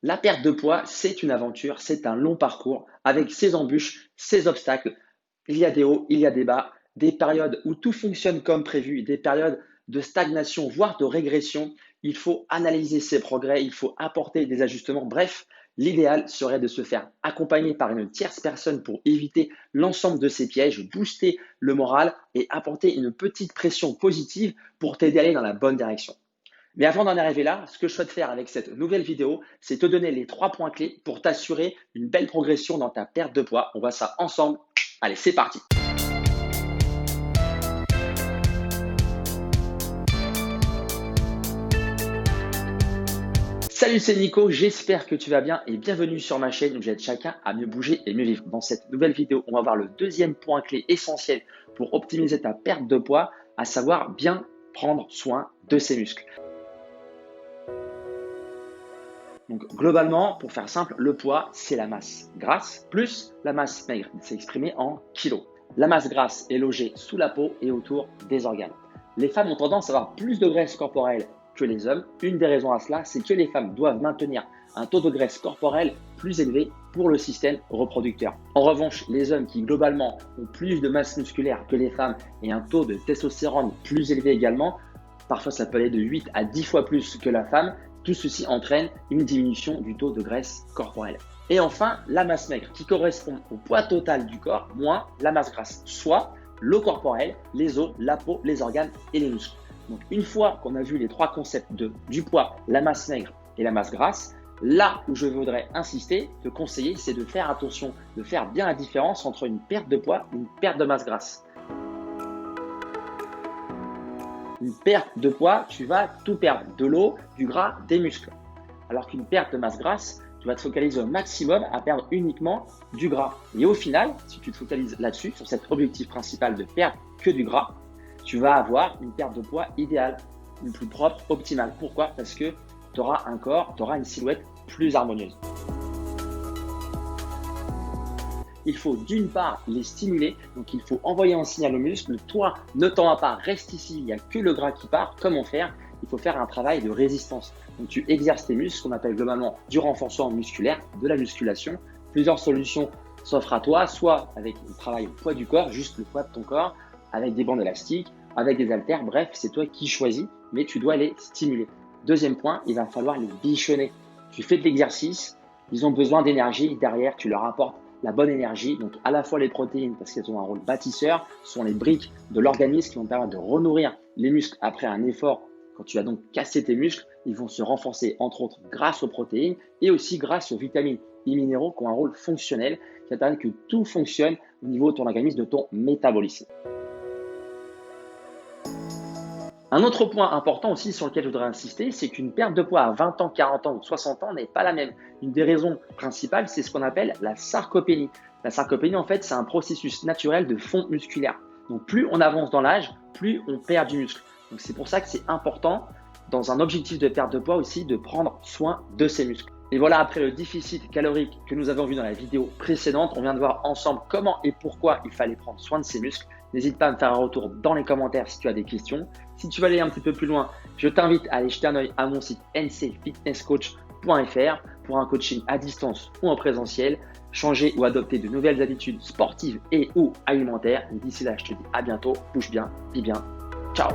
La perte de poids, c'est une aventure, c'est un long parcours avec ses embûches, ses obstacles. Il y a des hauts, il y a des bas, des périodes où tout fonctionne comme prévu, des périodes de stagnation, voire de régression. Il faut analyser ses progrès, il faut apporter des ajustements. Bref, l'idéal serait de se faire accompagner par une tierce personne pour éviter l'ensemble de ces pièges, booster le moral et apporter une petite pression positive pour t'aider à aller dans la bonne direction. Mais avant d'en arriver là, ce que je souhaite faire avec cette nouvelle vidéo, c'est te donner les 3 points clés pour t'assurer une belle progression dans ta perte de poids. On voit ça ensemble. Allez, c'est parti. Salut, c'est Nico, j'espère que tu vas bien et bienvenue sur ma chaîne où j'aide chacun à mieux bouger et mieux vivre. Dans cette nouvelle vidéo, on va voir le deuxième point clé essentiel pour optimiser ta perte de poids, à savoir bien prendre soin de ses muscles. Donc globalement, pour faire simple, le poids, c'est la masse grasse plus la masse maigre. C'est exprimé en kilos. La masse grasse est logée sous la peau et autour des organes. Les femmes ont tendance à avoir plus de graisse corporelle que les hommes. Une des raisons à cela, c'est que les femmes doivent maintenir un taux de graisse corporelle plus élevé pour le système reproducteur. En revanche, les hommes qui globalement ont plus de masse musculaire que les femmes et un taux de testostérone plus élevé également, parfois ça peut aller de 8 à 10 fois plus que la femme, tout ceci entraîne une diminution du taux de graisse corporelle. Et enfin, la masse maigre qui correspond au poids total du corps moins la masse grasse, soit l'eau corporelle, les os, la peau, les organes et les muscles. Donc une fois qu'on a vu les 3 concepts du poids, la masse maigre et la masse grasse, là où je voudrais insister, te conseiller, c'est de faire attention, de faire bien la différence entre une perte de poids et une perte de masse grasse. Une perte de poids, tu vas tout perdre, de l'eau, du gras, des muscles. Alors qu'une perte de masse grasse, tu vas te focaliser au maximum à perdre uniquement du gras. Et au final, si tu te focalises là-dessus, sur cet objectif principal de perdre que du gras, tu vas avoir une perte de poids idéale, une plus propre, optimale. Pourquoi? Parce que tu auras un corps, tu auras une silhouette plus harmonieuse. Il faut d'une part les stimuler, donc il faut envoyer un signal aux muscles. Toi, ne t'en vas pas, reste ici, il n'y a que le gras qui part. Comment faire? Il faut faire un travail de résistance. Donc tu exerces tes muscles, ce qu'on appelle globalement du renforcement musculaire, de la musculation. Plusieurs solutions s'offrent à toi, soit avec le travail au poids du corps, juste le poids de ton corps, avec des bandes élastiques, avec des haltères, bref, c'est toi qui choisis, mais tu dois les stimuler. Deuxième point, il va falloir les bichonner. Tu fais de l'exercice, ils ont besoin d'énergie, derrière tu leur apportes la bonne énergie, donc à la fois les protéines parce qu'elles ont un rôle bâtisseur, sont les briques de l'organisme qui vont permettre de renourrir les muscles après un effort. Quand tu vas donc casser tes muscles, ils vont se renforcer entre autres grâce aux protéines et aussi grâce aux vitamines et minéraux qui ont un rôle fonctionnel qui permet que tout fonctionne au niveau de ton organisme, de ton métabolisme. Un autre point important aussi sur lequel je voudrais insister, c'est qu'une perte de poids à 20 ans, 40 ans ou 60 ans n'est pas la même. Une des raisons principales, c'est ce qu'on appelle la sarcopénie. La sarcopénie, en fait, c'est un processus naturel de fonte musculaire. Donc plus on avance dans l'âge, plus on perd du muscle. Donc c'est pour ça que c'est important, dans un objectif de perte de poids aussi, de prendre soin de ses muscles. Et voilà, après le déficit calorique que nous avons vu dans la vidéo précédente, on vient de voir ensemble comment et pourquoi il fallait prendre soin de ses muscles. N'hésite pas à me faire un retour dans les commentaires si tu as des questions. Si tu veux aller un petit peu plus loin, je t'invite à aller jeter un œil à mon site ncfitnesscoach.fr pour un coaching à distance ou en présentiel, changer ou adopter de nouvelles habitudes sportives et ou alimentaires. Et d'ici là, je te dis à bientôt, bouge bien, vis bien, ciao.